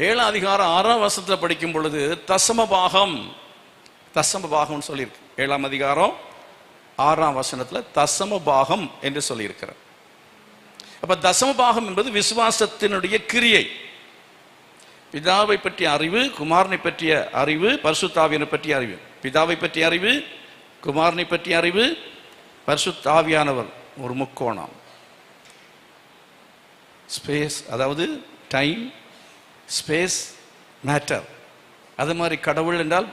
7ஆம் அதிகாரம் 6ஆம் வசனத்தில் படிக்கும் பொழுது தசமபாகம் சொல்லியிருக்கு. 7ஆம் அதிகாரம் 6ஆம் வசனத்தில் தசமபாகம் என்று சொல்லியிருக்கிறார். அப்ப தசமபாகம் என்பது விசுவாசத்தினுடைய கிரியை. பிதாவை பற்றிய அறிவு, குமாரனை பற்றிய அறிவு, பரிசுத்த ஆவியானவரை பற்றிய அறிவு. பிதாவை பற்றிய அறிவு, குமாரனை பற்றிய அறிவு, பரிசுத்த ஆவியானவர் ஒரு முக்கோணம். ஸ்பேஸ், அதாவது டைம், ஸ்பேஸ், மேட்டர். அது மாதிரி கடவுள் என்றால்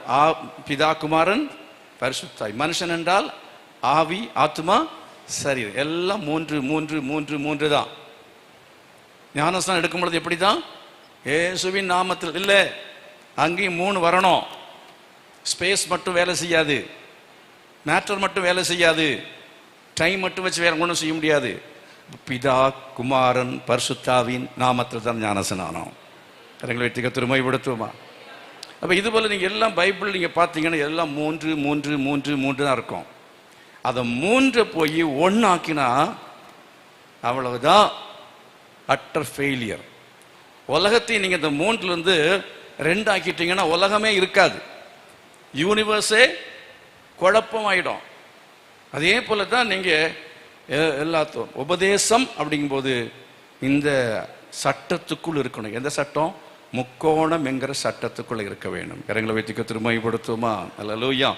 பிதா, குமாரன், பரிசுத்தாய். மனுஷன் என்றால் ஆவி, ஆத்மா, சரீரம். எல்லாம் மூன்று மூன்று மூன்று மூன்று தான். ஞானஸ்நானம் எடுக்கும் பொழுது எப்படி தான்? இயேசுவின் நாமத்தில் இல்லை, அங்கேயும் 3 வரணும். ஸ்பேஸ் மட்டும் வேலை செய்யாது, மேட்டர் மட்டும் வேலை செய்யாது, டைம் மட்டும் வச்சு வேற ஒன்றும் செய்ய முடியாது. பிதா, குமாரன், பரிசுத்தாவின் நாமத்தில் தான் ஞானஸ்நானம். கரங்களை வைத்து கர்த்தரை மகிமைப்படுத்துவோமா? அப்போ இது போல் நீங்கள் எல்லாம் பைபிள் நீங்கள் பார்த்தீங்கன்னா எல்லாம் 3 3 3 3 தான் இருக்கும். அதை 3 போய் 1 ஆக்கினா அவ்வளவுதான் அட்டர் ஃபெயிலியர். உலகத்தை நீங்கள் இந்த 3லேருந்து 2 ஆக்கிட்டீங்கன்னா உலகமே இருக்காது, யூனிவர்ஸே குழப்பமாயிடும். அதே போல தான் நீங்கள் எல்லாத்தும் உபதேசம் அப்படிங்கும்போது இந்த சட்டத்துக்குள் இருக்கணும். எந்த சட்டம்? முக்கோணம் என்கிற சட்டத்துக்குள்ள இருக்க வேண்டும். கரங்களை வைத்து கர்த்தரை மகிமைப்படுத்துவோமா? அல்லேலூயா.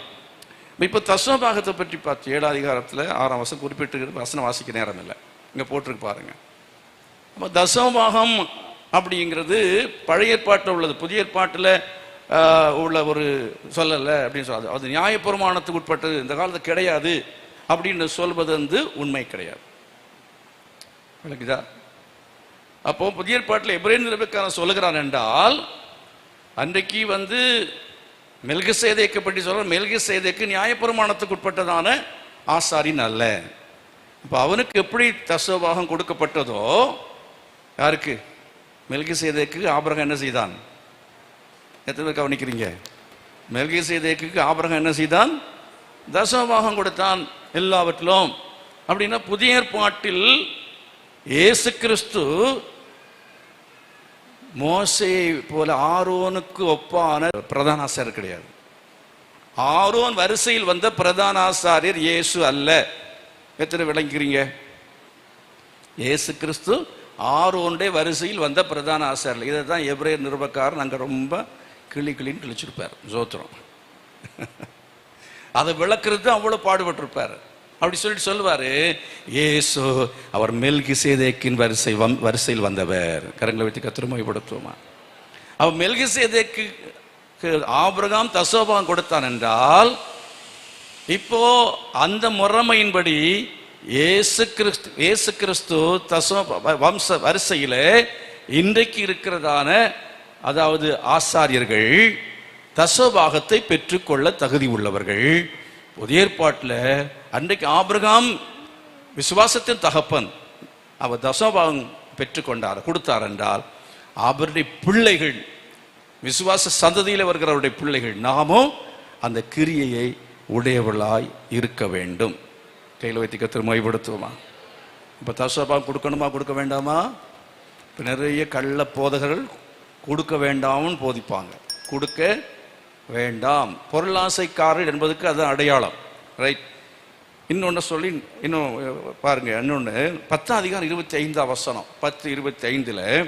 இப்போ தசமபாகத்தை பற்றி பார்த்து 7ஆம் அதிகாரத்தில் 6ஆம் வசனம் குறிப்பிட்டு வசனம் வாசிக்க நேரம் இல்லை, இங்கே போட்டிருக்கு பாருங்க. அப்போ தசமபாகம் அப்படிங்கிறது பழைய ஏற்பாட்டில் உள்ளது, புதிய ஏற்பாட்டில் உள்ள ஒரு சொல்லலை அப்படின்னு சொல்லாது. அது நியாயப்பிரமாணத்துக்கு உட்பட்டது, இந்த காலத்தில் கிடையாது அப்படின்னு சொல்வது வந்து உண்மை கிடையாது. விளக்குதா? அப்போ புதிய ஏற்பாட்டில் எபிரேய நிருபக்காரன் சொல்லுகிறான் என்றால், அன்றைக்கு வந்து மெல்கிசேதேக்கை பற்றி சொல்ற, மெல்கிசேதேக்கு நியாயப்பிரமாணத்துக்கு உட்பட்டதான ஆசாரியன் அல்ல. இப்போ அவனுக்கு எப்படி தசமபாகம் கொடுக்கப்பட்டதோ, யாருக்கு? மெல்கிசேதேக்கு ஆபிரகாம் என்ன செய்தான்? எத்தனை பேர் கவனிக்கிறீங்க? மெல்கிசேதேக்கு ஆபிரகாம் என்ன செய்தான்? தசமபாகம் கொடுத்தான் எல்லாவற்றிலும். அப்படின்னா புதிய ஏற்பாட்டில் இயேசு கிறிஸ்து மோசே போல ஆரோனுக்கு ஒப்பான பிரதான ஆசாரியர் கிடையாது. ஆரோன் வரிசையில் வந்த பிரதான ஆசாரியர் இயேசு அல்ல. எத்தனை விளங்குறீங்க? இயேசு கிறிஸ்து ஆரோனுடைய வரிசையில் வந்த பிரதான ஆசாரியர். இதை தான் எபிரேய நிருபக்காரன் அங்கே ரொம்ப கிளின்னு கிழிச்சிருப்பார். ஜோத்திரம் அதை விளக்குறது அவ்வளோ பாடுபட்டிருப்பார். அப்படி சொல்லிட்டு சொல்லுவாரு, இயேசு அவர் மெல்கிசேதேக்கின் வரிசையில் வந்தவர். கரங்களை வைத்து கர்த்தரை மகிமைப்படுத்துவோமா? அவர் மெல்கிசேதேக்கு ஆபிரகாம் தசமபாகம் கொடுத்தான் என்றால், இப்போ அந்த முறைமையின்படி இயேசு கிறிஸ்து வம்ச வரிசையில் இன்றைக்கு இருக்கிறதான, அதாவது ஆசாரியர்கள் தசமபாகத்தை பெற்றுக்கொள்ள தகுதி உள்ளவர்கள். புதிய ஏற்பாட்டில் அன்றைக்கு ஆபிரகாம் விசுவாசத்தின் தகப்பன், அவர் தசமபாகம் பெற்றுக்கொண்டார், கொடுத்தார் என்றால், அவருடைய பிள்ளைகள், விசுவாச சந்ததியில் வருகிறவருடைய பிள்ளைகள் நாமும் அந்த கிரியையை உடையவர்களாய் இருக்க வேண்டும். கையில் வைத்து கர்த்தரை மகிமைப்படுத்துவோமா? இப்போ தசமபாகம் கொடுக்கணுமா கொடுக்க வேண்டாமா? இப்போ நிறைய கள்ள போதகர்கள் கொடுக்க வேண்டாம்னு போதிப்பாங்க. கொடுக்க வேண்டாம், பொருளாசைக்காரர் என்பதுக்கு அது அடையாளம். ரைட். இன்னொன்று சொல்லி இன்னும் பாருங்க, இன்னொன்று 10ஆம் அதிகாரம் 25ஆம் வசனம் 10:25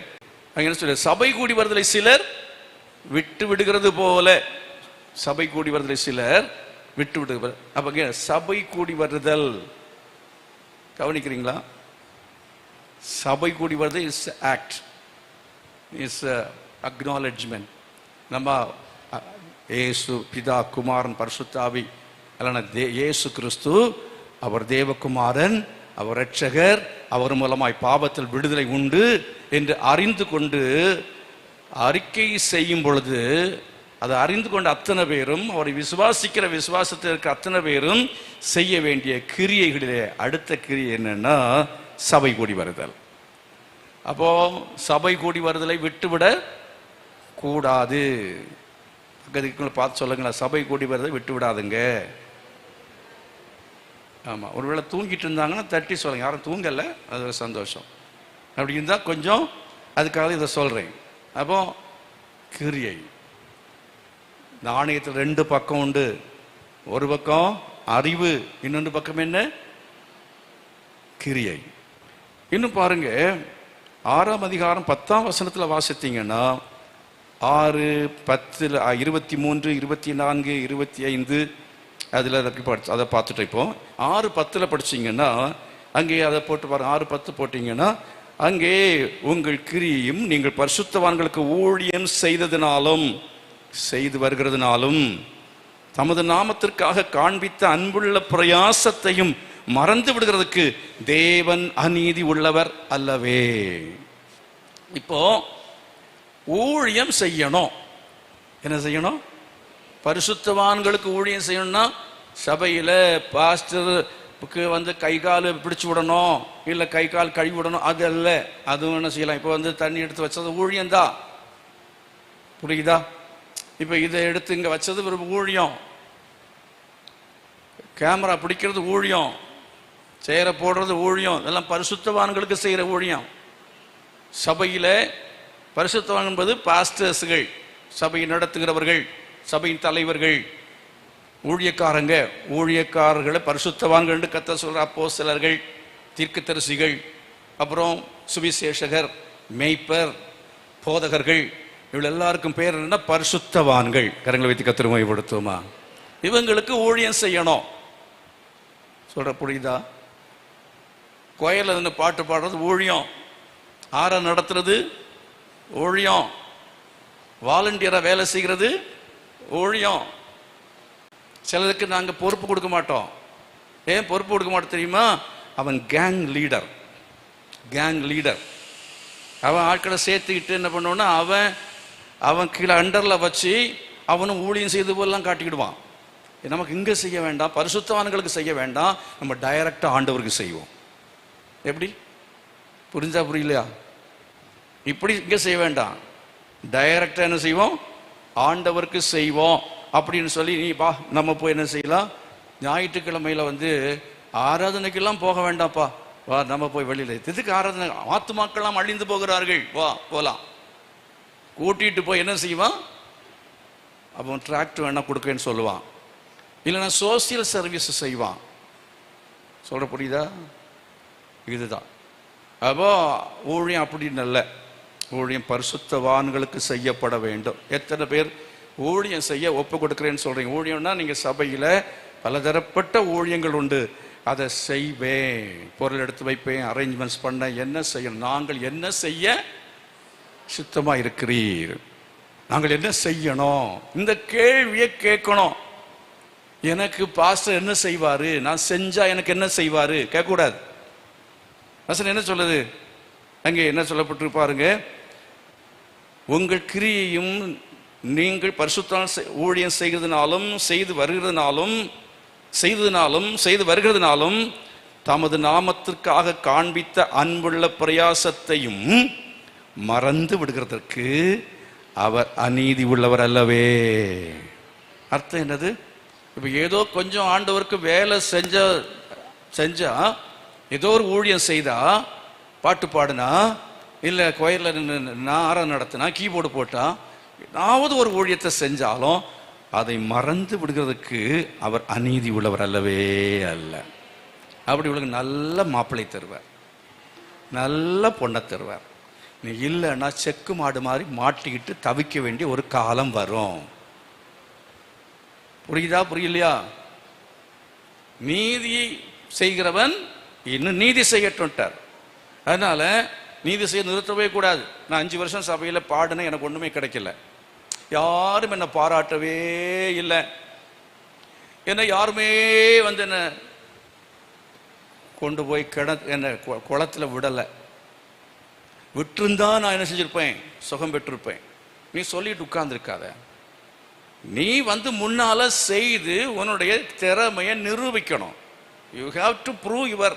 அங்கே என்ன சொல்ல, சபை கூடி வருதலை சிலர் விட்டு விடுகிறது போல. சபை கூடி வருதலை சிலர் விட்டு விடுகிறது. அப்ப சபை கூடி வருதல் கவனிக்கிறீங்களா? சபை கூடி வருது இஸ் ஆக்ட், இஸ் அக்னாலஜ்மெண்ட். நம்ம இயேசு பிதா, குமாரன், பரிசுத்த ஆவி அல்லனா இயேசு கிறிஸ்து அவர் தேவகுமாரன், அவர் இரட்சகர், அவர் மூலமாய் பாவத்தில் விடுதலை உண்டு என்று அறிந்து கொண்டு அறிக்கை செய்யும் பொழுது, அதை அறிந்து கொண்ட அத்தனை பேரும், அவரை விசுவாசிக்கிற விசுவாசத்தில் இருக்கிற அத்தனை பேரும் செய்ய வேண்டிய கிரியைகளிலே அடுத்த கிரியை என்னன்னா சபை கூடி வருதல். அப்போ சபை கூடி வருதலை விட்டுவிட கூடாது. பார்த்து சொல்லுங்களா, சபை கூடி வருதை விட்டு விடாதுங்க. ஆமாம், ஒருவேளை தூங்கிட்டு இருந்தாங்கன்னா தட்டி சொல்லுங்க. யாரும் தூங்கலை, அது ஒரு சந்தோஷம். அப்படி இருந்தால் கொஞ்சம் அதுக்காக இதை சொல்கிறேன். அப்போ கிரியை. நாணயத்தில் ரெண்டு பக்கம் உண்டு. ஒரு பக்கம் அறிவு, இன்னொன்று பக்கம் என்ன? கிரியை. இன்னும் பாருங்க, 6ஆம் அதிகாரம் 10ஆம் வசனத்தில் வாசித்தீங்கன்னா 6, 10, 23, 24, 25 அதில் அதை பார்த்துட்டு இப்போ 6:10 படிச்சிங்கன்னா அங்கே அதை போட்டு பாருங்க. 6:10 போட்டிங்கன்னா அங்கே உங்கள் கிரியையும் நீங்கள் பரிசுத்தவான்களுக்கு ஊழியம் செய்ததினாலும் செய்து வருகிறதுனாலும் தமது நாமத்திற்காக காண்பித்த அன்புள்ள பிரயாசத்தையும் மறந்து விடுகிறதுக்கு தேவன் அநீதி உள்ளவர் அல்லவே. இப்போ ஊழியம் செய்யணும். என்ன செய்யணும்? பரிசுத்தவான்களுக்கு ஊழியம் செய்யணும்னா சபையில் பாஸ்டருக்கு வந்து கை கால் பிடிச்சு விடணும், இல்லை கை கால் கழுவி விடணும், அது அல்ல. அதுவும் என்ன செய்யலாம்? இப்போ வந்து தண்ணி எடுத்து வச்சது ஊழியம்தான். புரியுதா? இப்போ இதை எடுத்து இங்கே வச்சது ஒரு ஊழியம். கேமரா பிடிக்கிறது ஊழியம், சேர போடுறது ஊழியம். இதெல்லாம் பரிசுத்தவான்களுக்கு செய்கிற ஊழியம். சபையில் பரிசுத்தவான் என்பது பாஸ்டர்ஸ்கள், சபையை நடத்துகிறவர்கள், சபையின் தலைவர்கள், ஊழியக்காரங்க. ஊழியக்காரர்களை பரிசுத்தவான்கள் என்று கர்த்தர் சொல்ற அப்போஸ்தலர்கள், தீர்க்கதரிசிகள், அப்புறம் சுவிசேஷகர், மேய்ப்பர், போதகர்கள், இவள் எல்லாருக்கும் பேர் என்ன? பரிசுத்தவான்கள். கரங்களை வைத்து கர்த்தரை மகிமைப்படுத்துவோமா? இவங்களுக்கு ஊழியம் செய்யணும். சொல்ற புரியுதா? கோயிலில் இருந்து பாட்டு பாடுறது ஊழியம், நடத்துறது ஊழியம், வாலண்டியரா வேலை செய்கிறது ஊழியம். சிலருக்கு நாங்கள் பொறுப்பு கொடுக்க மாட்டோம். ஏன் பொறுப்பு கொடுக்க மாட்டோம் தெரியுமா? அவன் கேங் லீடர். அவன் ஆட்களை சேர்த்துக்கிட்டு என்ன பண்ணுவான்னா அவன் கீழே அண்டரில் வச்சு அவனும் ஊழியம் செய்து போலாம் காட்டிக்கிடுவான். நமக்கு இங்கே செய்ய வேண்டாம், பரிசுத்தவான்களுக்கு செய்ய வேண்டாம், நம்ம டைரக்டாக ஆண்டவருக்கு செய்வோம். எப்படி? புரிஞ்சா புரியலையா? இப்படி இங்கே செய்ய வேண்டாம், டைரக்டாக என்ன செய்வோம்? ஆண்டவருக்கு செய்வோம் அப்படின்னு சொல்லி நீ பா நம்ம போய் என்ன செய்யலாம்? ஞாயிற்றுக்கிழமையில வந்து ஆராதனைக்கெல்லாம் போக வேண்டாம்ப்பா, வா நம்ம போய் வெளியில் எதுக்கு ஆராதனை? ஆத்துமாக்கெல்லாம் அழிந்து போகிறார்கள், வா போகலாம். கூட்டிகிட்டு போய் என்ன செய்வான்? அவன் டிராக்ட் வேணா கொடுக்கன்னு சொல்லுவான், இல்லைன்னா சோசியல் சர்வீஸ் செய்வான். சொல்ற புரியுதா? இதுதான். அப்போ ஊழியம் அப்படின்னு அல்ல, ஊழியம் பரிசுத்தவான்களுக்கு செய்யப்பட வேண்டும். எத்தனை பேர் ஊழியம் செய்ய ஒப்பு கொடுக்குறேன்னு சொல்றீங்க? ஊழியம்னா நீங்க சபையில பலதரப்பட்ட ஊழியங்கள் உண்டு. அதை செய்வேன், பொருள் எடுத்து வைப்பேன், அரேஞ்ச்மெண்ட்ஸ் பண்ண, என்ன செய்யணும்? நாங்கள் என்ன செய்ய சுத்தமா இருக்கிறீர்? நாங்கள் என்ன செய்யணும்? இந்த கேள்வியை கேட்கணும். எனக்கு பாஸ்டர் என்ன செய்வாரு, நான் செஞ்சா எனக்கு என்ன செய்வாரு கேட்கக்கூடாது. வசனம் என்ன சொல்லுது? அங்கே என்ன சொல்லப்பட்டிருப்பாருங்க? உங்கள் கிரியையும் நீங்கள் பரிசுத்த ஊழியம் செய்கிறதுனாலும் செய்து வருகிறதுனாலும் தமது நாமத்திற்காக காண்பித்த அன்புள்ள பிரயாசத்தையும் மறந்து விடுகிறதற்கு அவர் அநீதி உள்ளவர் அல்லவே. அர்த்தம் என்னது? இப்போ ஏதோ கொஞ்சம் ஆண்டவருக்கு வேலை செஞ்சா ஏதோ ஒரு ஊழியம் செய்தா, பாட்டு பாடுனா, இல்லை கோயிலில் ஆராதனை நடத்தினா, கீபோர்டு போட்டா, ஏதாவது ஒரு ஊழியத்தை செஞ்சாலும் அதை மறந்து விடுகிறதுக்கு அவர் அநீதி உள்ளவர் அல்லவே அல்ல. அப்படி உள்ள நல்ல மாப்பிள்ளை தருவார், நல்ல பொண்ணை தருவார். நீ இல்லைன்னா செக்கு மாடு மாதிரி மாட்டிக்கிட்டு தவிக்க வேண்டிய ஒரு காலம் வரும். புரியுதா புரியலையா? நீதி செய்கிறவன் இன்னும் நீதி செய்யட்டும்ட்டார். அதனால நீதி செய்ய நிறுத்தவே கூடாது. நான் 5 வருஷம் சபையில் பாடுனேன், எனக்கு ஒன்றுமே கிடைக்கல, யாரும் என்னை பாராட்டவே இல்லை, என்ன யாருமே வந்து என்ன கொண்டு போய் என்ன குளத்தில் விடலை. விட்டுருந்தா நான் என்ன செஞ்சிருப்பேன்? சுகம் பெற்றிருப்பேன். நீ சொல்லிட்டு உட்கார்ந்துருக்காத. நீ வந்து முன்னால செய்து உன்னுடைய திறமையை நிரூபிக்கணும். You have to prove your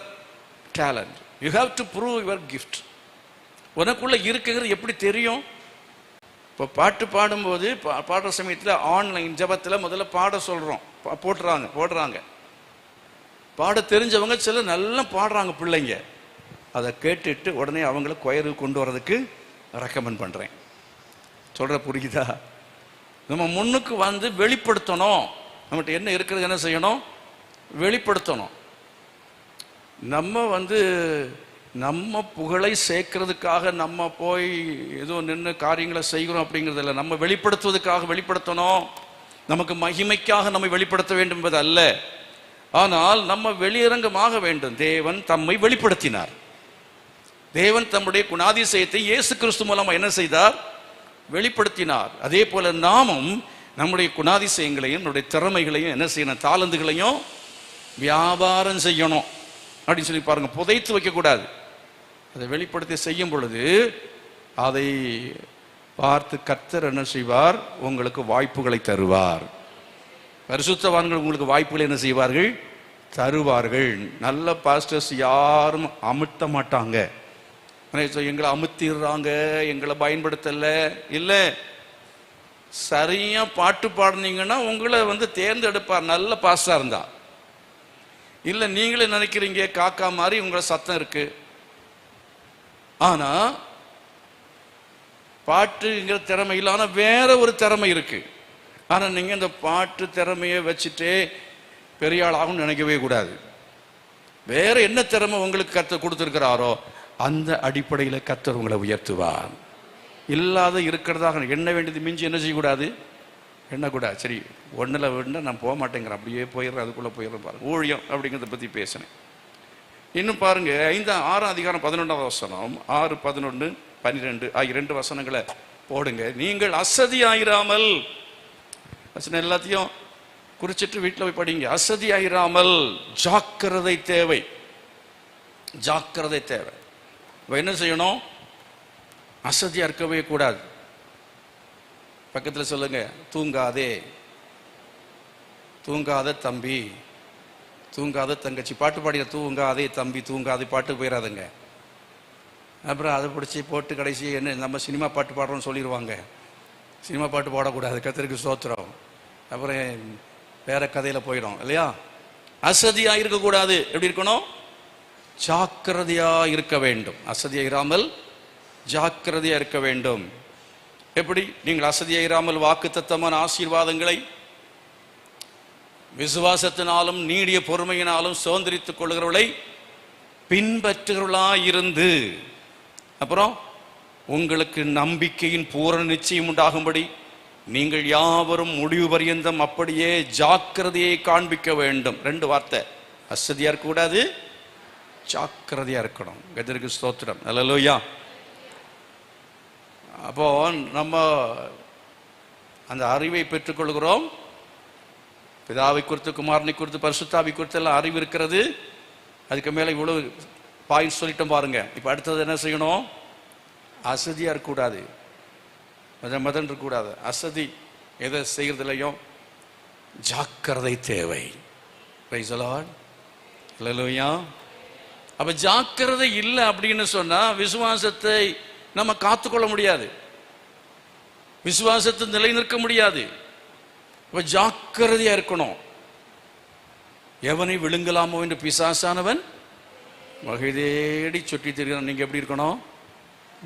talent, you have to prove your gift. உனக்குள்ள இருக்குங்கிறது எப்படி தெரியும்? இப்போ பாட்டு பாடும்போது பாடுற சமயத்தில் ஆன்லைன் ஜபத்தில் முதல்ல பாட சொல்கிறோம், போடுறாங்க. பாட தெரிஞ்சவங்க சில நல்லா பாடுறாங்க பிள்ளைங்க. அதை கேட்டுட்டு உடனே அவங்கள கொயருக்கு கொண்டு வரதுக்கு ரெக்கமெண்ட் பண்ணுறேன். சொல்ற புரியுதா? நம்ம முன்னுக்கு வந்து வெளிப்படுத்தணும். நம்மகிட்ட என்ன இருக்கிறது என்ன செய்யணும்? வெளிப்படுத்தணும். நம்ம வந்து நம்ம புகழை சேர்க்கறதுக்காக நம்ம போய் ஏதோ நின்று காரியங்களை செய்கிறோம் அப்படிங்கிறது இல்லை. நம்ம வெளிப்படுத்துவதற்காக வெளிப்படுத்தணும். நமக்கு மகிமைக்காக நம்மை வெளிப்படுத்த வேண்டும் என்பது அல்ல. ஆனால் நம்ம வெளியரங்கமாக வேண்டும். தேவன் தம்மை வெளிப்படுத்தினார். தேவன் தம்முடைய குணாதிசயத்தை இயேசு கிறிஸ்து மூலமா என்ன செய்தார்? வெளிப்படுத்தினார். அதே போல நாமும் நம்முடைய குணாதிசயங்களையும் நம்முடைய திறமைகளையும் என்ன செய்யணும்? தாளந்துகளையும் வியாபாரம் செய்யணும் அப்படின்னு சொல்லி பாருங்க. புதைத்து வைக்கக்கூடாது. அதை வெளிப்படுத்தி செய்யும் பொழுது அதை பார்த்து கர்த்தர் என்ன செய்வார்? உங்களுக்கு வாய்ப்புகளை தருவார். பரிசுத்தவான்கள் உங்களுக்கு வாய்ப்புகளை என்ன செய்வார்கள்? தருவார்கள். நல்ல பாஸ்டர்ஸ் யாரும் அமுத்த மாட்டாங்க. எங்களை அமுத்திடுறாங்க, எங்களை பயன்படுத்தல இல்லை. சரியா பாட்டு பாடுனீங்கன்னா உங்களை வந்து தேர்ந்தெடுப்பார், நல்ல பாஸ்டா இருந்தா. இல்லை நீங்களே நினைக்கிறீங்க காக்கா மாதிரி உங்களை சத்தம் இருக்கு, ஆனா பாட்டுங்கிற திறமை இல்லை, ஆனா வேற ஒரு திறமை இருக்கு. ஆனா நீங்க இந்த பாட்டு திறமையை வச்சுட்டே பெரிய ஆள் ஆகும்னு நினைக்கவே கூடாது. வேற என்ன திறமை உங்களுக்கு கர்த்தர் கொடுத்திருக்கிறாரோ அந்த அடிப்படையில் கர்த்தர் உங்களை உயர்த்துவார். இல்லாத இருக்கிறதாக எண்ண வேண்டியது மிஞ்சி என்ன செய்யக்கூடாது? எண்ணக்கூடாது. சரி, ஒன்றில் வேணுன்னா நான் போக மாட்டேங்கிறேன், அப்படியே போயிடுறேன், அதுக்குள்ளே போயிடுறேன். பாருங்க, ஊழியம் அப்படிங்கிறத பற்றி பேசினேன். இன்னும் பாருங்க, 6ஆம் அதிகாரம் 11ஆம் வசனம், 6, 11, 12 ஆகிய 2 வசனங்களை போடுங்க. நீங்கள் அசதியாயிராமல், வசனம் எல்லாத்தையும் குறிச்சிட்டு வீட்டில் போய் படிங்க. அசதியாயிராமல் ஜாக்கிரதை தேவை. ஜாக்கிரதை தேவை. என்ன செய்யணும்? அசதியா இருக்கவே கூடாது. பக்கத்தில் சொல்லுங்க, தூங்காதே, தூங்காத தம்பி, தூங்காத தங்கச்சி. பாட்டு பாடிய தூங்காதே தம்பி, தூங்காதே பாட்டு போயிடாதுங்க. அப்புறம் அதை பிடிச்சி போட்டு கடைசி என்ன நம்ம சினிமா பாட்டு பாடுறோம்னு சொல்லிடுவாங்க. சினிமா பாட்டு பாடக்கூடாது, கர்த்தருக்கு ஸ்தோத்திரம். அப்புறம் வேற கதையில் போயிடும் இல்லையா? அசதியா இருக்கக்கூடாது. எப்படி இருக்கணும்? ஜாக்கிரதையா இருக்க வேண்டும். அசதியா இராமல் ஜாக்கிரதையா இருக்க வேண்டும். எப்படி? நீங்கள் அசதியா இராமல் வாக்குத்தத்தமான ஆசீர்வாதங்களை விசுவாசத்தினாலும் நீடிய பொறுமையினாலும் சுதந்திரித்துக் கொள்கிறவர்களை பின்பற்றுகிறவர்களாயிருந்து, அப்புறம் உங்களுக்கு நம்பிக்கையின் பூரண நிச்சயம் உண்டாகும்படி நீங்கள் யாவரும் முடிவு பரியந்தம் அப்படியே ஜாக்கிரதையை காண்பிக்க வேண்டும். 2 வார்த்தை. அசதியா இருக்கக்கூடாது, ஜாக்கிரதையா இருக்கணும். கர்த்தருக்கு ஸ்தோத்திரம். அல்லேலூயா. அப்போ நம்ம அந்த அறிவை பெற்றுக்கொள்கிறோம். பிதாவை குறித்து, குமாரனை குறித்து, பரிசுத்தாவை குறித்து எல்லாம் அறிவு இருக்கிறது. அதுக்கு மேலே இவ்வளவு பாயிண்ட் சொல்லிட்டோம் பாருங்க. இப்போ அடுத்தது என்ன செய்யணும்? அசதியா இருக்கக்கூடாது, மதன் இருக்கக்கூடாது. அசதி எதை செய்கிறதுலையும் ஜாக்கிரதை தேவை. Praise the lord. அல்லேலூயா. அப்ப ஜாக்கிரதை இல்லை அப்படின்னு சொன்னா விசுவாசத்தை நம்ம காத்துக்கொள்ள முடியாது, விசுவாசத்தை நிலைநிற்க முடியாது. அப்ப ஜாக்கிரதையா இருக்கணும். எவனை விழுங்கலாமோ என்று பிசாசானவன் வகை தேடி சுற்றி திரிகிறான். நீங்க எப்படி இருக்கணும்?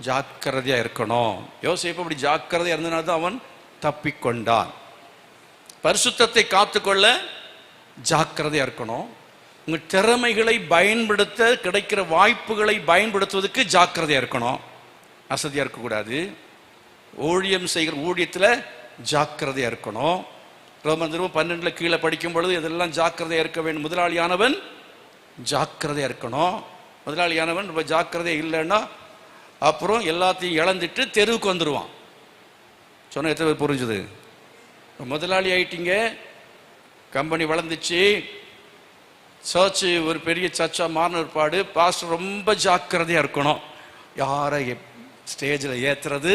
ஜாக்கிரதையா இருக்கணும். யோசேப்பு அப்படி ஜாக்கிரதையா இருந்தனால தான் அவன் தப்பிக்கொண்டான். பரிசுத்தத்தை காத்துக்கொள்ள ஜாக்கிரதையா இருக்கணும். உங்க திறமைகளை பயன்படுத்த கிடைக்கிற வாய்ப்புகளை பயன்படுத்துவதற்கு ஜாக்கிரதையா இருக்கணும். அசதியா இருக்கக்கூடாது. ஊழியம் செய்கிற ஊழியத்தில் ஜாக்கிரதையா இருக்கணும். ரோமர் 12 கீழே படிக்கும் பொழுது இதெல்லாம் ஜாக்கிரதையா இருக்க வேண்டும். முதலாளியானவன் ஜாக்கிரதையா இருக்கணும். முதலாளியானவன் ரொம்ப ஜாக்கிரதையா இல்லைன்னா அப்புறம் எல்லாத்தையும் இழந்துட்டு தெருவுக்கு வந்துடுவான். சொன்ன எத்தனை பேர் புரிஞ்சுது? முதலாளி ஆயிட்டீங்க, கம்பெனி வளர்ந்துச்சு, சர்ச்சு ஒரு பெரிய சர்ச்சா மாறின ஏற்பாடு. பாஸ்டர் ரொம்ப ஜாக்கிரதையா இருக்கணும். யாரை ஸ்டேஜில் ஏற்றுறது,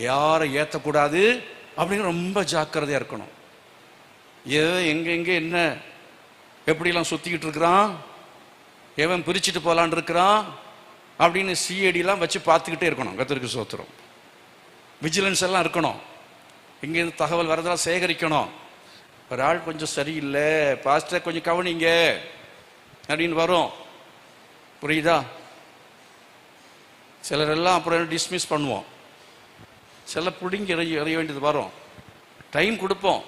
யாரை ஏற்றக்கூடாது அப்படின்னு ரொம்ப ஜாக்கிரதையா இருக்கணும். எங்கே என்ன எப்படிலாம் சுற்றிக்கிட்டு இருக்கிறான், எவன் பிரிச்சுட்டு போகலான் இருக்கிறான் அப்படின்னு சிஐடிலாம் வச்சு பார்த்துக்கிட்டே இருக்கணும். கர்த்தருக்கு ஸ்தோத்திரம். விஜிலன்ஸ் எல்லாம் இருக்கணும். இங்கேருந்து தகவல் வரதெல்லாம் சேகரிக்கணும். ஒரு ஆள் கொஞ்சம் சரியில்லை, பாஸ்டர் கொஞ்சம் கவனிங்க அப்படின்னு வரும். புரியுதா? சிலரெல்லாம் அப்புறம் டிஸ்மிஸ் பண்ணுவோம். சில பிடிங்கி எறிய வேண்டியது வரும், டைம் கொடுப்போம்.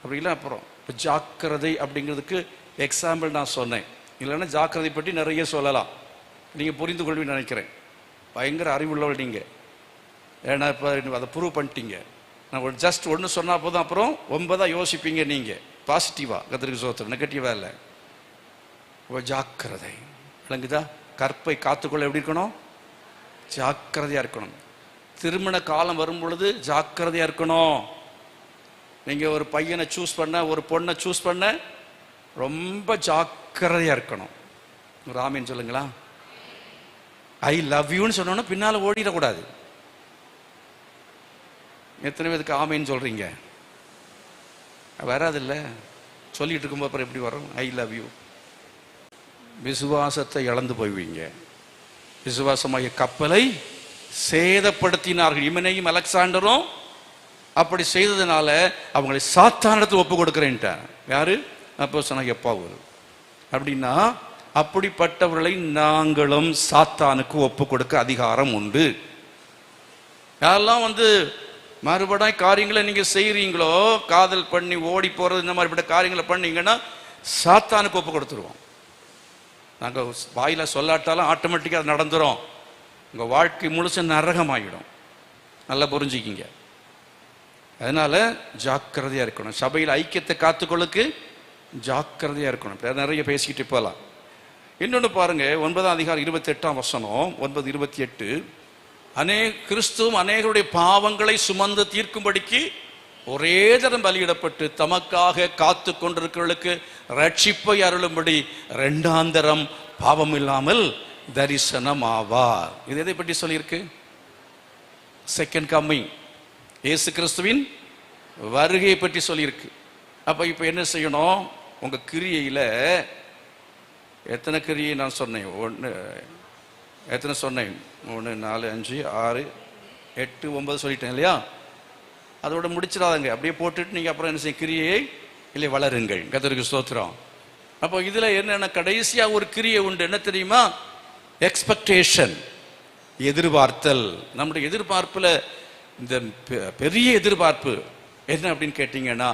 அப்படி இல்லை அப்புறம் இப்போ ஜாக்கிரதை அப்படிங்கிறதுக்கு எக்ஸாம்பிள் நான் சொன்னேன். இல்லைன்னா ஜாக்கிரதை பற்றி நிறைய சொல்லலாம், நீங்கள் புரிந்து கொள்வீன்னு நினைக்கிறேன். பயங்கர அறிவுள்ளவள் நீங்கள், ஏன்னா இப்போ அதை ப்ரூவ் பண்ணிட்டீங்க. நான் ஜஸ்ட் ஒன்று சொன்னால் போதும், அப்புறம் 9 யோசிப்பீங்க நீங்கள் பாசிட்டிவாக. கத்திரிக்கு சோத்திரம், நெகட்டிவாக இல்லை. ஜாக்கிரதை விளங்குதா? கற்பை காத்துக்கொள்ள எப்படி இருக்கணும்? ஜாக்கிரதையாக இருக்கணும். திருமண காலம் வரும் பொழுது ஜாக்கிரதையாக இருக்கணும். நீங்கள் ஒரு பையனை சூஸ் பண்ண, ஒரு பொண்ணை சூஸ் பண்ண ரொம்ப ஜாக்கிரதையாக இருக்கணும். ராமின்னு சொல்லுங்களா? ஐ லவ் யூன்னு சொன்னோன்னா பின்னால் ஓடிடக்கூடாது. எத்தனை பேருக்கு ஆமைன்னு சொல்கிறீங்க? வராது இல்லை, சொல்லிட்டு இருக்கும்போது அப்புறம் எப்படி வரும்? I love you. விசுவாசத்தை இழந்து போய்வீங்க. விசுவாசமாகிய கப்பலை சேதப்படுத்தினார்கள். இமனையும் அலெக்சாண்டரும் அப்படி செய்ததுனால அவங்களை சாத்தானிடத்தில் ஒப்பு கொடுக்குறேன்ட்டார். யாரு? அப்போஸ்தலனாகிய பவுல். அப்படின்னா அப்படிப்பட்டவர்களை நாங்களும் சாத்தானுக்கு ஒப்பு கொடுக்க அதிகாரம் உண்டு. யாரெல்லாம் மறுபடியும் காரியங்களை நீங்க செய்யறீங்களோ, காதல் பண்ணி ஓடி போறது, இந்த மாதிரிப்பட்ட காரியங்களை பண்ணீங்கன்னா சாத்தானுக்கு ஒப்பு கொடுத்துருவோம். நாங்கள் வாயில சொல்லாட்டாலும் ஆட்டோமேட்டிக்காக அது நடந்துடும். உங்கள் வாழ்க்கை முழுச நரகமாகிடும். நல்லா புரிஞ்சுக்கிங்க. அதனால ஜாக்கிரதையாக இருக்கணும். சபையில் ஐக்கியத்தை காத்துக்கொள்ளுக்கு ஜாக்கிரதையாக இருக்கணும். நிறைய பேசிக்கிட்டு போகலாம். இன்னொன்று பாருங்க, 9ஆம் அதிகாரம் 28ஆம் வசனம், 9:28. கிறிஸ்துவும் அநேகருடைய பாவங்களை சுமந்து தீர்க்கும்படிக்கு ஒரே தரம் பலியிடப்பட்டு தமக்காக காத்து கொண்டிருக்கிறவர்களுக்கு ரட்சிப்பை அருளும்படி 2ஆம் தரம் பாவம் இல்லாமல் தரிசனம் ஆவார். இது எதை பற்றி சொல்லியிருக்கு? செகண்ட் கம்மிங், இயேசு கிறிஸ்துவின் வருகையை பற்றி சொல்லியிருக்கு. அப்போ இப்போ என்ன செய்யணும்? உங்கள் கிரியையில் எத்தனை கிரியை நான் சொன்னேன்? எத்தனை சொன்னேன்? 3, 4, 5, 6, 8, 9 சொல்லிட்டேன் இல்லையா? அதோட முடிச்சிடாதங்க. அப்படியே போட்டுட்டு நீங்கள் அப்புறம் என்ன செய்ய? கிரியை இல்லை வளருங்கள். கர்த்தருக்கு ஸ்தோத்திரம். அப்போ இதில் என்னென்ன கடைசியாக ஒரு கிரியை உண்டு. என்ன தெரியுமா? எக்ஸ்பெக்டேஷன், எதிர்பார்த்தல். நம்முடைய எதிர்பார்ப்பில் இந்த பெரிய எதிர்பார்ப்பு என்ன அப்படின்னு கேட்டீங்கன்னா,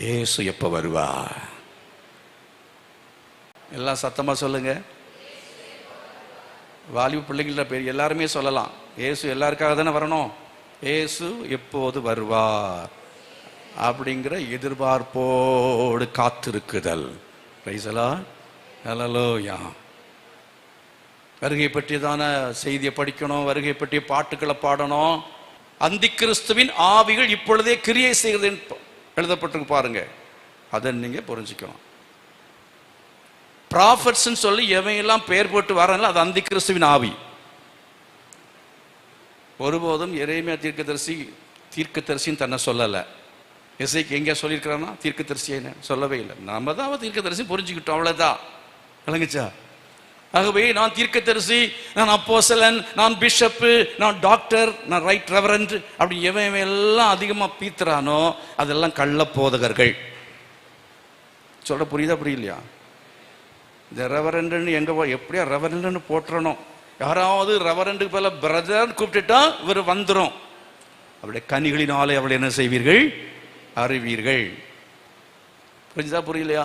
இயேசு எப்போ வருவா? எல்லாம் சத்தமாக சொல்லுங்க. வாலிப பிள்ளைங்கள பேர் எல்லாருமே சொல்லலாம். இயேசு எல்லாருக்காக தானே வரணும். இயேசு எப்போது வருவார் அப்படிங்கிற எதிர்பார்ப்போடு காத்திருக்குதல். Price the Lord. ஹல்லேலூயா. வருகை பற்றியதான செய்தியை படிக்கணும், வருகை பற்றிய பாட்டுக்களை பாடணும். அந்தி கிறிஸ்துவின் ஆவிகள் இப்பொழுதே கிரியை செய்கிறது எழுதப்பட்டிருக்கு பாருங்க. அதை நீங்க புரிஞ்சுக்கணும். ப்ராஃபட்ஸ் சொல்லி எவையெல்லாம் பெயர் போட்டு வராங்களோ அது அந்தி கிறிஸ்துவின் ஆவி. ஒருபோதும் எரேமியா தீர்க்கதரிசின்னு தன்னை சொல்லலை. எசேக்கியா எங்கே சொல்லியிருக்கிறான்னா தீர்க்கதரிசின்னு சொல்லவே இல்லை. நம்ம தான் தீர்க்கதரிசி புரிஞ்சுக்கிட்டோம், அவ்வளோதான். விளங்குச்சா? ஆகவே நான் தீர்க்கதரிசி, நான் அப்போஸ்தலன், நான் பிஷப்பு, நான் டாக்டர், நான் ரைட் ரெவரண்ட் அப்படி எவன் எல்லாம் அதிகமாக பீத்துறானோ அதெல்லாம் கள்ள போதகர்கள். சொல்ற புரியுதா புரியலையா? இந்த ரெவரண்ட்னு எப்படியா ரெவரண்ட்னு போட்டுறணும். யாராவது ரெவரண்டுக்கு பதில் பிரதர் கூப்பிட்டுட்டா இவர் வந்துடும். அவருடைய கனிகளினாலே அவளை என்ன செய்வீர்கள்? அறிவீர்கள். புரிஞ்சுதா புரியலையா?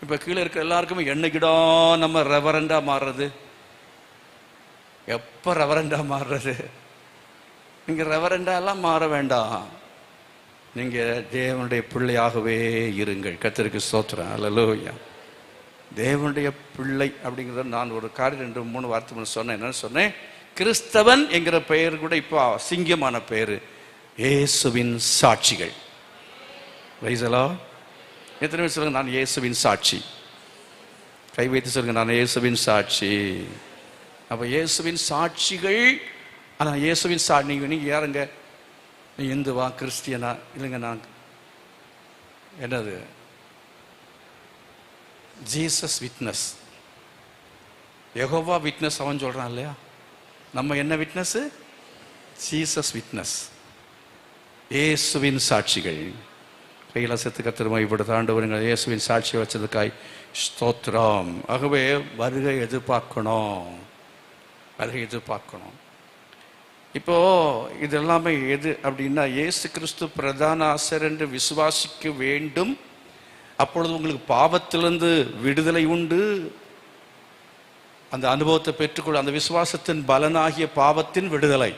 இப்போ கீழே இருக்க எல்லாருக்குமே என்னைக்கிடா நம்ம ரெவரண்டா மாறுறது? எப்போ ரெவரண்டா மாறுறது? நீங்கள் ரெவரண்டா எல்லாம் மாற வேண்டாம். நீங்கள் தேவனுடைய பிள்ளையாகவே இருங்கள். கர்த்தருக்கு ஸ்தோத்திரம். அல்லேலூயா. தேவனுடைய பிள்ளை அப்படிங்கிறத நான் ஒரு காரியம் 2, 3 வார்த்தை சொன்னேன். என்னன்னு சொன்னேன்? கிறிஸ்தவன் என்கிற பெயர் கூட இப்போ அசிங்கமான பெயர். இயேசுவின் சாட்சிகள். Price the Lord. எத்தனை பேர் சொல்லுங்க, நான் இயேசுவின் சாட்சி? கை வைத்து சொல்லுங்க, நான் இயேசுவின் சாட்சி. அப்போ இயேசுவின் சாட்சிகள். ஆனால் இயேசுவின் நீங்கள் யாருங்க? நீ இந்துவா, கிறிஸ்டியனா? இல்லைங்க, நான் என்னது? ஜீசஸ் விட்னஸ், யெகோவா விட்னஸ் அவன் சொல்றான் இல்லையா? நம்ம என்ன விட்னஸ்? ஜீசஸ் விட்னஸ், இயேசுவின் சாட்சிகள். கையில செத்து கத்திரமா இப்படி ஆண்டவர்கள் இயேசுவின் சாட்சியை வச்சதுக்காய் ஸ்தோத்திரம். ஆகவே வருகை எதிர்பார்க்கணும், வருகை எதிர்பார்க்கணும். இப்போ இது எல்லாமே எது அப்படின்னா, இயேசு கிறிஸ்து பிரதான ஆசாரியர் என்று விசுவாசிக்க வேண்டும். அப்பொழுது உங்களுக்கு பாவத்திலிருந்து விடுதலை உண்டு. அந்த அனுபவத்தை பெற்றுக்கொள்ள, அந்த விசுவாசத்தின் பலனாகிய பாவத்தின் விடுதலை.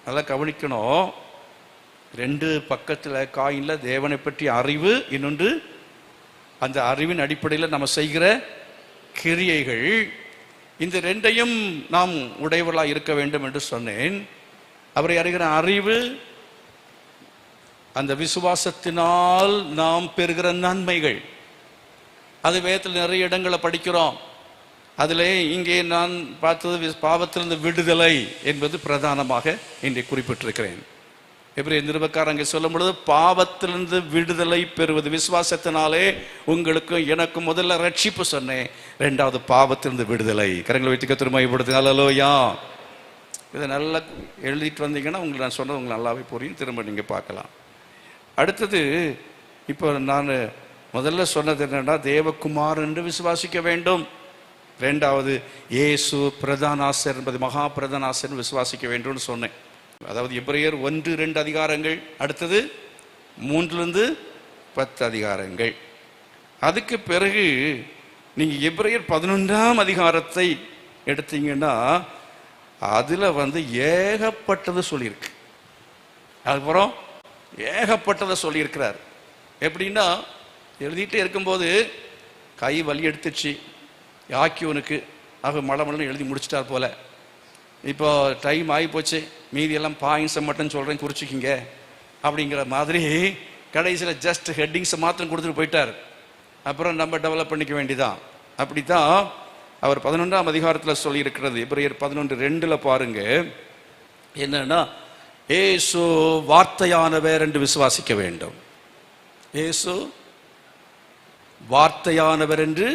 நல்லா கவனிக்கணும். ரெண்டு பக்கத்தில் காயின்ல தேவனை பற்றி அறிவு, இன்னொன்று அந்த அறிவின் அடிப்படையில் நம்ம செய்கிற கிரியைகள். இந்த ரெண்டையும் நாம் உடையவர்களாக இருக்க வேண்டும் என்று சொன்னேன். அவரை அறிகிற அறிவு, அந்த விசுவாசத்தினால் நாம் பெறுகிற நன்மைகள். அது வேதத்தில் நிறைய இடங்களை படிக்கிறோம். அதில் இங்கே நான் பார்த்தது பாவத்திலிருந்து விடுதலை என்பது பிரதானமாக இன்றை குறிப்பிட்டிருக்கிறேன். எபிரேயர் நிருபக்காரர் அங்கே சொல்லும் பொழுது, பாவத்திலிருந்து விடுதலை பெறுவது விசுவாசத்தினாலே உங்களுக்கு எனக்கு முதல்ல ரட்சிப்பு சொன்னேன், ரெண்டாவது பாவத்திலிருந்து விடுதலை. கரங்களை வைத்து கர்த்தரை மகிமைப்படுத்துங்க. அல்லேலூயா. இதை நல்லா எழுதிட்டு வந்தீங்கன்னா உங்களுக்கு நான் சொன்னது உங்களுக்கு நல்லாவே புரியும். திரும்ப நீங்கள் பார்க்கலாம். அடுத்தது, இப்போ நான் முதல்ல சொன்னது என்னன்னா, தேவகுமார் என்று விசுவாசிக்க வேண்டும். ரெண்டாவது, இயேசு பிரதான ஆசாரியர் என்பது மகா பிரதான ஆசாரியர் விசுவாசிக்க வேண்டும்னு சொன்னேன். அதாவது எபிரேயர் 1-2 அதிகாரங்கள், அடுத்தது 3-10 அதிகாரங்கள். அதுக்கு பிறகு நீங்க எபிரேயர் 11ஆம் அதிகாரத்தை எடுத்தீங்கன்னா அதுல ஏகப்பட்டது சொல்லியிருக்கு. அதுக்கப்புறம் ஏகப்பட்டதை சொல்லியிருக்கிறார். எப்படின்னா, எழுதிட்டே இருக்கும்போது கை வலி எடுத்துச்சு யாக்கியோனுக்கு. ஆக மழை எழுதி முடிச்சிட்டார் போல. இப்போ டைம் ஆகி போச்சு, மீதி எல்லாம் பாயிண்ட்ஸை மட்டும் சொல்கிறேன், குறிச்சிக்கிங்க அப்படிங்கிற மாதிரி கடைசியில் ஜஸ்ட் ஹெட்டிங்ஸை மாத்திரம் கொடுத்துட்டு போயிட்டார். அப்புறம் நம்ம டெவலப் பண்ணிக்க வேண்டியதான். அப்படி தான் அவர் 11ஆம் அதிகாரத்தில் சொல்லியிருக்கிறது. எபிரேயர் 11:2 பாருங்க. என்னன்னா, இயேசு வார்த்தையானவர் என்று விசுவாசிக்க வேண்டும். இயேசு வார்த்தையானவர் என்று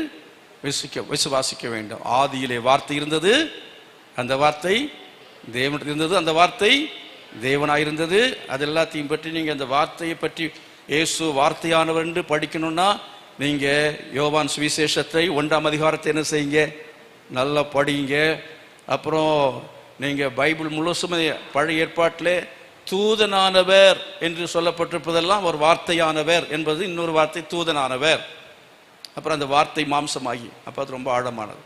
விசுவாசிக்க வேண்டும். ஆதியிலே வார்த்தை இருந்தது, அந்த வார்த்தை தேவனிடத்தில் இருந்தது, அந்த வார்த்தை தேவனாயிருந்தது. அது எல்லாத்தையும் பற்றி நீங்க அந்த வார்த்தையை பற்றி இயேசு வார்த்தையானவர் என்று படிக்கணும்னா நீங்க யோவான் சுவிசேஷத்தை 1ஆம் அதிகாரத்தை என்ன செய்யுங்க, நல்லா படிங்க. அப்புறம் நீங்க பைபிள் முழுசுமே பழைய ஏற்பாட்டிலே தூதனானவர் என்று சொல்லப்பட்டிருப்பதெல்லாம் ஒரு வார்த்தையானவர் என்பது இன்னொரு வார்த்தை தூதனானவர். அப்புறம் அந்த வார்த்தை மாம்சமாகி, அப்போ அது ரொம்ப ஆழமானது.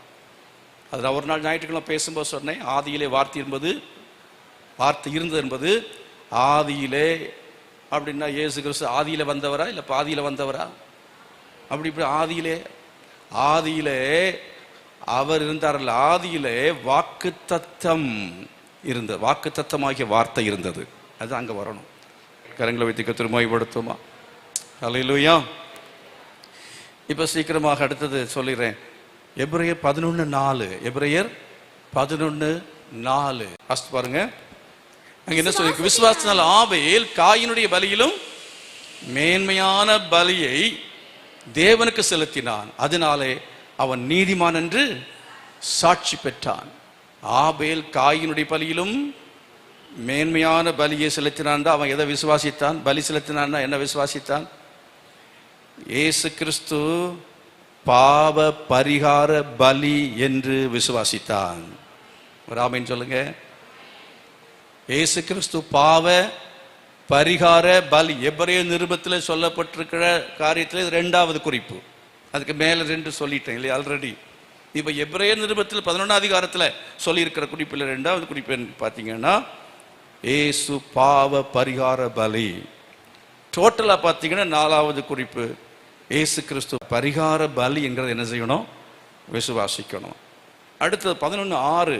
அது நான் ஒரு நாள் ஞாயிற்றுக்கிழமை பேசும்போது சொன்னேன், ஆதியிலே வார்த்தை இருந்தது என்பது ஆதியிலே அப்படின்னா இயேசு கிறிஸ்து ஆதியில வந்தவரா இல்லை பாதியில வந்தவரா? அப்படி ஆதியிலே அவர் இருந்தார்ல. ஆதியிலே வாக்குத்தத்தம் இருந்தது, வாக்குத்தத்தமாகிய வார்த்தை இருந்தது. அது அங்கே வரணும். கரங்களை வைத்து கர்த்தரை மகிமைப்படுத்துமா? அல்லேலூயா. இப்போ சீக்கிரமாக அடுத்தது சொல்லிடுறேன். எபிரேயர் 11:4. எபிரேயர் 11:4 பாருங்க. அங்க என்ன சொல்லி, விசுவாசத்தினால் ஆபேல் காயினுடைய பலியிலும் மேன்மையான பலியை தேவனுக்கு செலுத்தினான், அதனாலே அவன் நீதிமான் என்று சாட்சி பெற்றான். ஆபேல் காயினுடைய பலியிலும் மேன்மையான பலியை செலுத்தினான். அவன் எதை விசுவாசித்தான்? பலி செலுத்தினான்னா என்ன விசுவாசித்தான்? இயேசு கிறிஸ்து பாவ பரிகார பலி என்று விசுவாசித்தான். ஆமென் சொல்லுங்க. இயேசு கிறிஸ்து பாவ பரிகார பலி. எபிரேய நிருபத்தில் சொல்லப்பட்டிருக்கிற காரியத்தில் 2வது குறிப்பு. அதுக்கு மேல 2 சொல்லிட்டேன் இல்லையா ஆல்ரெடி. இப்ப எபிரேய நிருபத்தில் 11ஆம் அதிகாரத்தில் சொல்லி இருக்கிற குறிப்பில் 2வது குறிப்பு பார்த்தீங்கன்னா, இயேசு பாவ பரிகார பலி. டோட்டலா பார்த்தீங்கன்னா 4வது குறிப்பு, இயேசு கிறிஸ்து பரிகார பலி என்கிறது என்ன செய்யணும்? விசுவாசிக்கணும். அடுத்தது 11:6.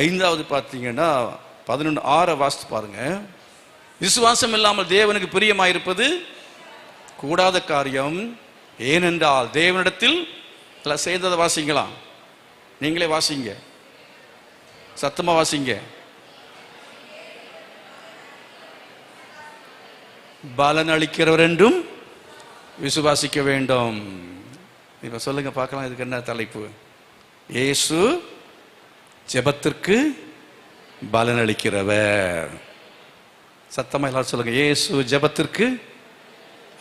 5வது பார்த்தீங்கன்னா 11:6 வாசித்து பாருங்க. விசுவாசம் இல்லாமல் தேவனுக்கு பிரியமாயிருப்பது கூடாத காரியம், ஏனென்றால் தேவனிடத்தில் செய்ததை வாசிக்கலாம். நீங்களே வாசிங்க, சத்தமா வாசிங்க. பலன் அளிக்கிறவர் என்றும் விசுவாசிக்க வேண்டும். இப்ப சொல்லுங்க பார்க்கலாம், இதுக்கு என்ன தலைப்பு? இயேசு ஜெபத்திற்கு பலன் அளிக்கிறவர். சத்தமா எல்லாரும் சொல்லுங்க, இயேசு ஜெபத்திற்கு.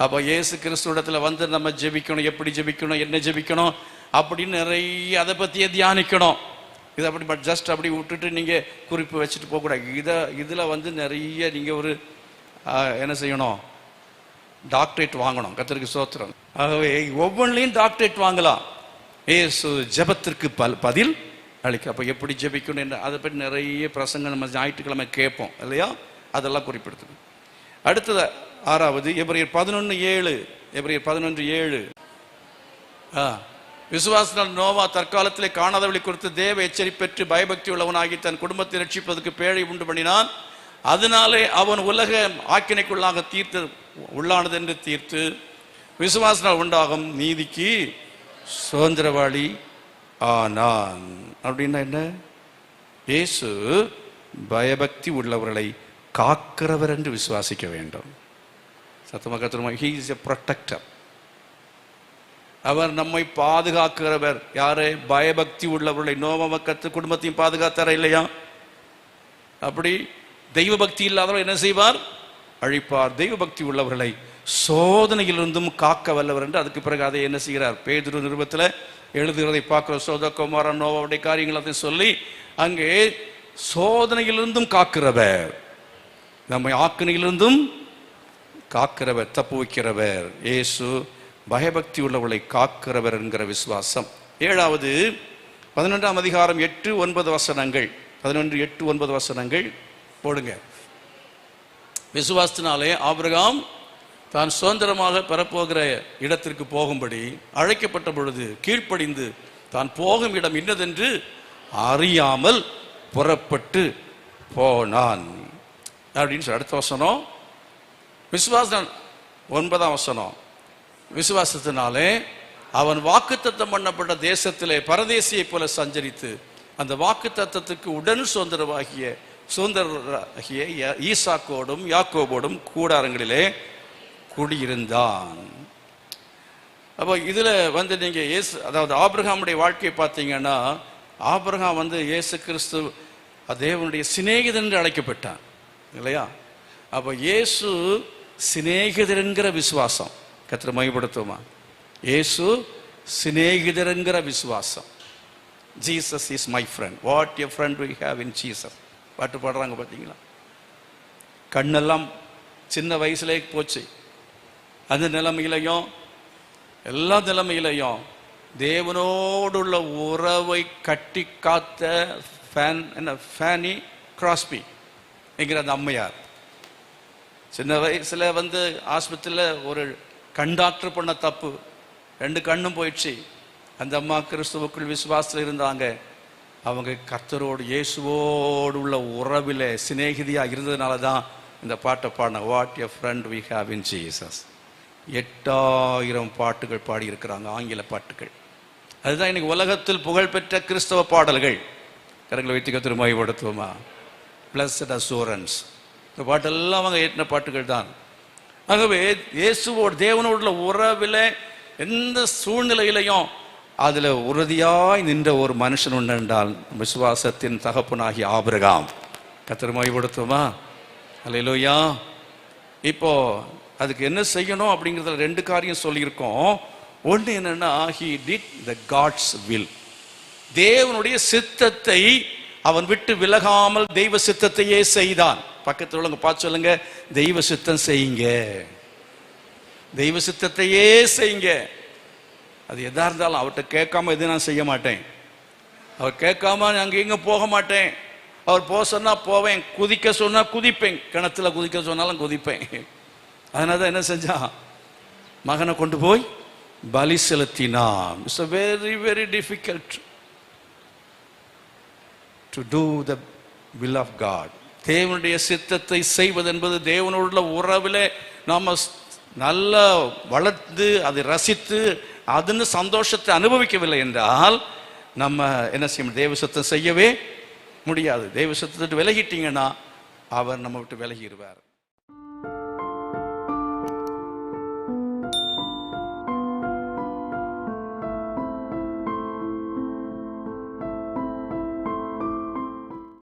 அப்ப இயேசு கிறிஸ்துவிடத்துல நம்ம ஜெபிக்கணும், எப்படி ஜெபிக்கணும், என்ன ஜெபிக்கணும் அப்படின்னு நிறைய அதை பத்தியே தியானிக்கணும். இதை அப்படி ஜஸ்ட் அப்படி விட்டுட்டு நீங்கள் குறிப்பு வச்சுட்டு போகக்கூடாது. இதில் வந்து நிறைய நீங்கள் ஒரு என்ன செய்யணும், டாக்டரேட் வாங்கணும். கர்த்தருக்கு ஸ்தோத்திரம். ஆகவே ஒவ்வொன்றிலையும் டாக்டரேட் வாங்கலாம். ஏசு ஜெபத்திற்கு பதில் அளிக்க. அப்போ எப்படி ஜெபிக்கணும் என்ன, அதை பற்றி நிறைய பிரசங்கம் நம்ம ஞாயிற்றுக்கிழமை கேட்போம் இல்லையா, அதெல்லாம் குறிப்பிடுது. அடுத்தது 6வது எபிரேயர் 11:7. எபிரேயர் 11:7. விசுவாசனால் நோவா தற்காலத்திலே காணாதவளை குறித்து தேவ எச்சரிப்பெற்று பயபக்தி உள்ளவனாகி தன் குடும்பத்தை ரட்சிப்பதற்கு பேழை உண்டு பண்ணினான். அதனாலே அவன் உலக ஆக்கினைக்குள்ளாக உள்ளானது என்று தீர்த்து விசுவாசனால் உண்டாகும் நீதிக்கு சுதந்திரவாளி ஆனான். அப்படின்னா என்ன? இயேசு பயபக்தி உள்ளவர்களை காக்கிறவர் என்று விசுவாசிக்க வேண்டும். சத்தமாக கத்துமா. He is a protector. அவர் நம்மை பாதுகாக்கிறவர். யாரை? பயபக்தி உள்ளவர்களை. நோவா மக்கத்து குடும்பத்தையும் பாதுகாத்தார இல்லையா? அப்படி தெய்வ பக்தி இல்லாதவர் என்ன செய்வார்? அழிப்பார். தெய்வ பக்தி உள்ளவர்களை சோதனையிலிருந்தும் காக்க வல்லவர் என்று அதுக்கு பிறகு அதை என்ன செய்கிறார்? பேதுரு நிருபத்தில் எழுதுகிறதை பார்க்கிற சோதகுமாரன் நோவாவுடைய காரியங்களை சொல்லி அங்கே சோதனையிலிருந்தும் காக்கிறவர், நம்மை ஆக்கினையிலிருந்தும் காக்கிறவர், தப்பு வைக்கிறவர். இயேசு பயபக்தி உள்ளவர்களை காக்கிறவர் என்கிற விசுவாசம். 7வது 11ஆம் அதிகாரம் 8-9 வசனங்கள். 11:8-9 வசனங்கள் போடுங்க. விசுவாசத்தினாலே ஆபிரகாம் தான் சுதந்திரமாக பெறப்போகிற இடத்திற்கு போகும்படி அழைக்கப்பட்ட பொழுது கீழ்ப்படிந்து தான் போகும் இடம் இன்னதென்று அறியாமல் புறப்பட்டு போனான் அப்படின்னு சொல்லி அடுத்த வசனம். விசுவாசம் 9ஆம் வசனம். விசுவாசத்தினாலே அவன் வாக்குத்தத்தம் பண்ணப்பட்ட தேசத்திலே பரதேசியை போல சஞ்சரித்து அந்த வாக்குத்தத்தத்துக்கு உடன் சுதந்திரராகிய ஈசாக்கோடும் யாக்கோபோடும் கூடாரங்களிலே குடியிருந்தான். அப்போ இதுல வந்து நீங்க அதாவது ஆபிரகாமுடைய வாழ்க்கையை பார்த்தீங்கன்னா, ஆபிரகாம் வந்து இயேசு கிறிஸ்து தேவனுடைய சிநேகிதன் என்று அழைக்கப்பட்டான் இல்லையா? அப்போ இயேசு சிநேகிதர் என்கிற விசுவாசம். கர்த்தரை மகிமைப்படுத்துமா? இயேசு சிநேகிதர் என்கிற விசுவாசம். Jesus is my friend. What a friend we have in Jesus. பாட்டு பாடுறாங்க பார்த்தீங்களா? கண்ணெல்லாம் சின்ன வயசுலே போச்சு. அந்த நிலைமையிலையும் எல்லா நிலைமையிலையும் தேவனோடுள்ள உறவை கட்டி காத்த ஃபேனி கிராஸ்பி என்கிற அந்த அம்மையார் சின்ன வயசுல வந்து ஆஸ்பத்திரியில் ஒரு கண் டாக்டர் பண்ண தப்பு, 2 கண்ணும் போயிடுச்சு. அந்த அம்மா கிறிஸ்துவுக்குள் விசுவாசத்தில் இருந்தாங்க. அவங்க கர்த்தரோடு இயேசுவோடு உள்ள உறவில் சிநேகிதியாக இருந்ததுனால தான் இந்த பாட்டை பாடின. What a friend we have in Jesus. 8000 பாட்டுகள் பாடியிருக்கிறாங்க, ஆங்கில பாட்டுகள். அதுதான் இன்னைக்கு உலகத்தில் புகழ்பெற்ற கிறிஸ்தவ பாடல்கள். கரங்களை வைத்து கர்த்தரை மகிமைப்படுத்துவோமா? பிளஸ்ட் அசூரன்ஸ், இந்த பாட்டெல்லாம் அவங்க ஏற்றின பாட்டுகள் தான். ஆகவே இயேசுவோடு தேவனோடுள்ள உறவில் எந்த சூழ்நிலையிலையும் அதில் உறுதியாய் நின்ற ஒரு மனுஷன் உண்டு என்றால் விசுவாசத்தின் தகப்பனாகிய ஆபிரகாம். கர்த்தரை மகிமைப்படுத்துவோமா? அல்லேலூயா. இப்போ அதுக்கு என்ன செய்யணும் அப்படிங்கிறதுல 2 காரியம் சொல்லியிருக்கோம். ஒன்று என்னன்னா, he did the God's will. தேவனுடைய சித்தத்தை அவன் விட்டு விலகாமல் தெய்வ சித்தத்தையே செய்தான். பக்கத்தில் உள்ளவங்க பார்த்து சொல்லுங்க, தெய்வ சித்தம் செய்யுங்க, தெய்வ சித்தத்தையே செய்யுங்க. அது எதா இருந்தாலும் அவர்கிட்ட கேட்காம எது நான் செய்ய மாட்டேன். அவர் கேட்காம அங்கே எங்க போக மாட்டேன். அவர் போக சொன்னா போவேன், குதிக்க சொன்னா குதிப்பேன், கிணத்துல குதிக்க சொன்னாலும் குதிப்பேன். அதனால தான் என்ன செஞ்சான்? மகனை கொண்டு போய் பலி செலுத்தினான். It's very very difficult to do the will of God. தேவனுடைய சித்தத்தை செய்வது என்பது தேவனோடுள்ள உறவில் நாம் நல்லா வளர்த்து அதை ரசித்து அதுன்னு சந்தோஷத்தை அனுபவிக்கவில்லை என்றால் நம்ம என்ன செய்ய? தேவ சித்தம் செய்யவே முடியாது. தேவ சித்தத்தை விலகிட்டீங்கன்னா அவர் நம்ம விட்டு விலகிடுவார்.